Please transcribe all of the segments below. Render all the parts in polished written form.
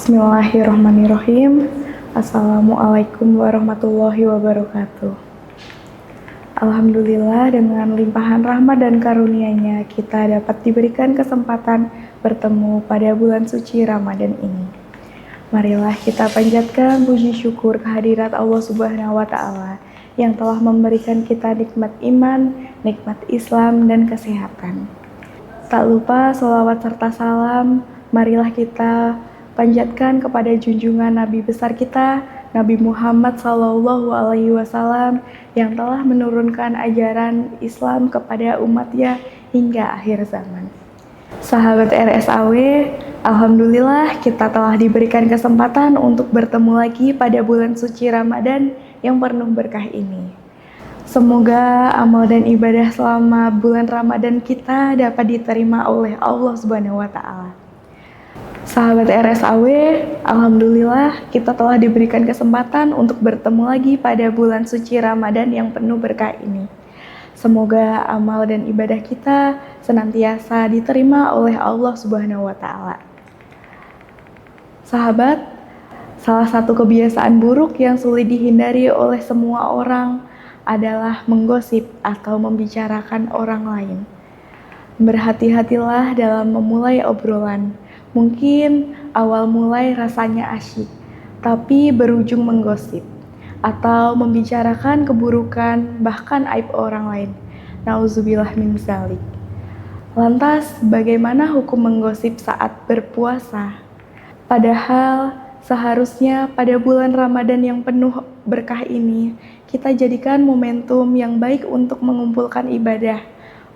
Bismillahirrahmanirrahim. Assalamualaikum warahmatullahi wabarakatuh. Alhamdulillah, dengan limpahan rahmat dan karunia-Nya kita dapat diberikan kesempatan bertemu pada bulan suci Ramadan ini. Marilah kita panjatkan puji syukur kehadirat Allah Subhanahu wa Ta'ala yang telah memberikan kita nikmat iman, nikmat Islam, dan kesehatan. Tak lupa sholawat serta salam, marilah kita panjatkan kepada junjungan Nabi besar kita, Nabi Muhammad SAW, yang telah menurunkan ajaran Islam kepada umatnya hingga akhir zaman. Sahabat RSAW, Alhamdulillah kita telah diberikan kesempatan untuk bertemu lagi pada bulan suci Ramadan yang penuh berkah ini. Semoga amal dan ibadah selama bulan Ramadan kita dapat diterima oleh Allah Subhanahu wa Ta'ala. Sahabat RSAW, Alhamdulillah kita telah diberikan kesempatan untuk bertemu lagi pada bulan suci Ramadan yang penuh berkah ini. Semoga amal dan ibadah kita senantiasa diterima oleh Allah Subhanahu wa Ta'ala. Sahabat, salah satu kebiasaan buruk yang sulit dihindari oleh semua orang adalah menggosip atau membicarakan orang lain. Berhati-hatilah dalam memulai obrolan. Mungkin awal mulai rasanya asyik, tapi berujung menggosip atau membicarakan keburukan bahkan aib orang lain. Nauzubillah min dzalik. Lantas, bagaimana hukum menggosip saat berpuasa? Padahal seharusnya pada bulan Ramadan yang penuh berkah ini, kita jadikan momentum yang baik untuk mengumpulkan ibadah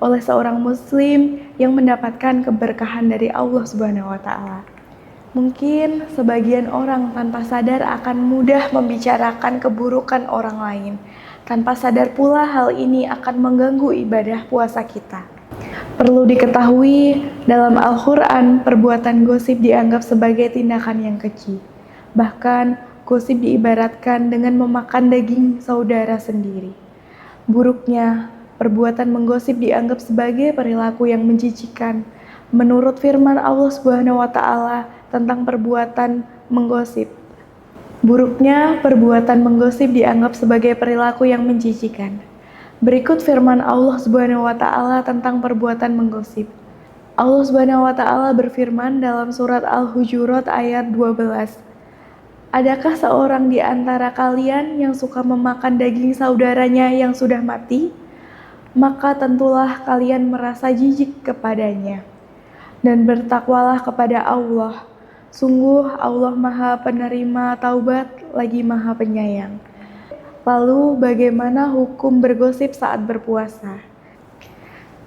oleh seorang muslim yang mendapatkan keberkahan dari Allah Subhanahu wa Ta'ala. Mungkin sebagian orang tanpa sadar akan mudah membicarakan keburukan orang lain. Tanpa sadar pula hal ini akan mengganggu ibadah puasa kita. Perlu diketahui, dalam Al-Quran, perbuatan gosip dianggap sebagai tindakan yang keji. Bahkan, gosip diibaratkan dengan memakan daging saudara sendiri. Buruknya, perbuatan menggosip dianggap sebagai perilaku yang menjijikan. Menurut firman Allah Subhanahu wa Ta'ala tentang perbuatan menggosip. Buruknya, perbuatan menggosip dianggap sebagai perilaku yang menjijikan. Berikut firman Allah Subhanahu wa Ta'ala tentang perbuatan menggosip. Allah Subhanahu wa Ta'ala berfirman dalam surat Al-Hujurat ayat 12. Adakah seorang di antara kalian yang suka memakan daging saudaranya yang sudah mati? Maka tentulah kalian merasa jijik kepadanya. Dan bertakwalah kepada Allah. Sungguh Allah Maha Penerima Taubat lagi Maha Penyayang. Lalu bagaimana hukum bergosip saat berpuasa?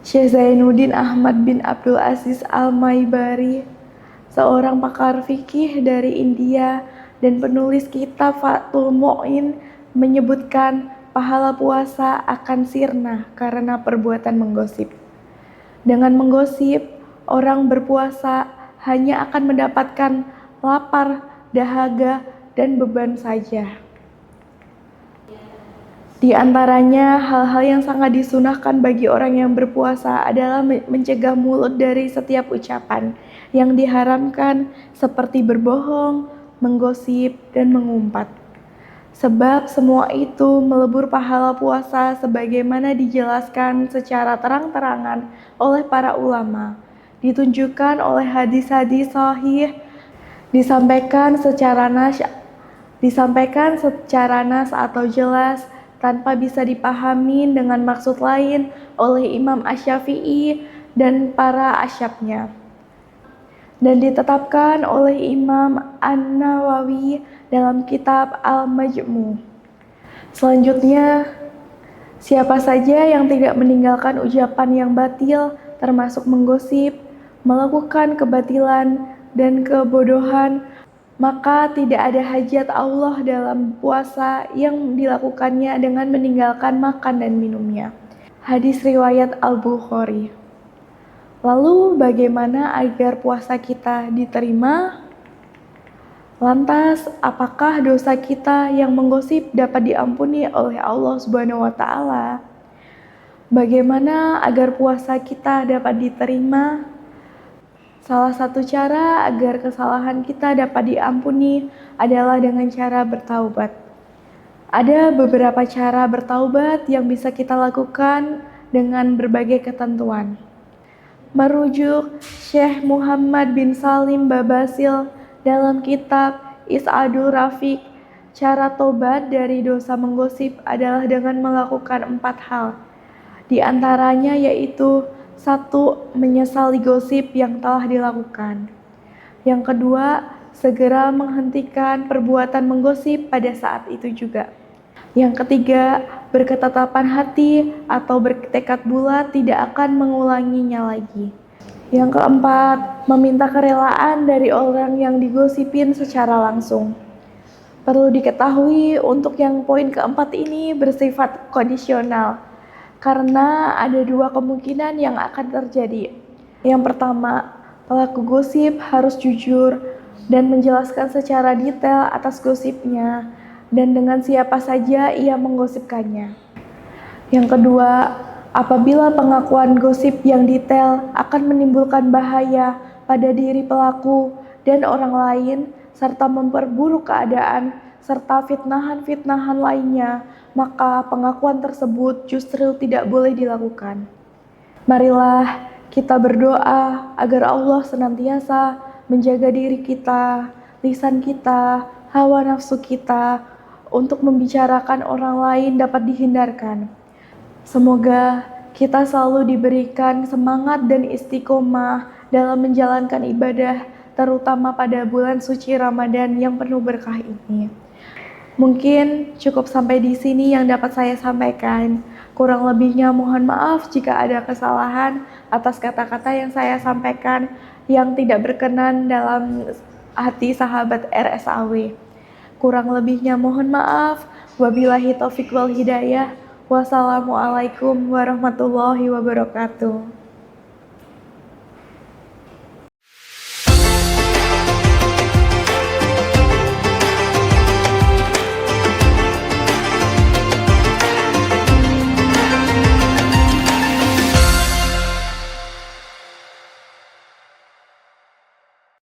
Syekh Zainuddin Ahmad bin Abdul Aziz Al-Maibari, seorang pakar fikih dari India dan penulis kitab Fathul Mu'in, menyebutkan pahala puasa akan sirna karena perbuatan menggosip. Dengan menggosip, orang berpuasa hanya akan mendapatkan lapar, dahaga, dan beban saja. Di antaranya, hal-hal yang sangat disunahkan bagi orang yang berpuasa adalah mencegah mulut dari setiap ucapan yang diharamkan seperti berbohong, menggosip, dan mengumpat. Sebab semua itu melebur pahala puasa sebagaimana dijelaskan secara terang-terangan oleh para ulama. Ditunjukkan oleh hadis-hadis sahih, disampaikan secara nas atau jelas tanpa bisa dipahami dengan maksud lain oleh Imam Asy-Syafi'i dan para asyabnya. Dan ditetapkan oleh Imam An-Nawawi dalam kitab Al-Majmu'. Selanjutnya, siapa saja yang tidak meninggalkan ucapan yang batil, termasuk menggosip, melakukan kebatilan dan kebodohan, maka tidak ada hajat Allah dalam puasa yang dilakukannya dengan meninggalkan makan dan minumnya. Hadis riwayat Al-Bukhari. Lalu bagaimana agar puasa kita diterima? Lantas, apakah dosa kita yang menggosip dapat diampuni oleh Allah Subhanahu wa Ta'ala? Bagaimana agar puasa kita dapat diterima? Salah satu cara agar kesalahan kita dapat diampuni adalah dengan cara bertaubat. Ada beberapa cara bertaubat yang bisa kita lakukan dengan berbagai ketentuan. Merujuk Syekh Muhammad bin Salim Babasil dalam kitab Is'adul Rafiq, cara tobat dari dosa menggosip adalah dengan melakukan 4 hal. Di antaranya yaitu 1. Menyesali gosip yang telah dilakukan. Yang kedua, segera menghentikan perbuatan menggosip pada saat itu juga. Yang ketiga, berketetapan hati atau bertekad bulat tidak akan mengulanginya lagi. Yang keempat, meminta kerelaan dari orang yang digosipin secara langsung. Perlu diketahui untuk yang poin keempat ini bersifat kondisional, karena ada 2 kemungkinan yang akan terjadi. Yang pertama, pelaku gosip harus jujur dan menjelaskan secara detail atas gosipnya dan dengan siapa saja ia menggosipkannya. Yang kedua, apabila pengakuan gosip yang detail akan menimbulkan bahaya pada diri pelaku dan orang lain, serta memperburuk keadaan, serta fitnahan-fitnahan lainnya, maka pengakuan tersebut justru tidak boleh dilakukan. Marilah kita berdoa agar Allah senantiasa menjaga diri kita, lisan kita, hawa nafsu kita, untuk membicarakan orang lain dapat dihindarkan. Semoga kita selalu diberikan semangat dan istiqomah dalam menjalankan ibadah, terutama pada bulan suci Ramadan yang penuh berkah ini. Mungkin cukup sampai di sini yang dapat saya sampaikan. Kurang lebihnya mohon maaf jika ada kesalahan atas kata-kata yang saya sampaikan yang tidak berkenan dalam hati sahabat RSAW. Kurang lebihnya mohon maaf. Wabillahi taufiq wal hidayah. Wassalamualaikum warahmatullahi wabarakatuh.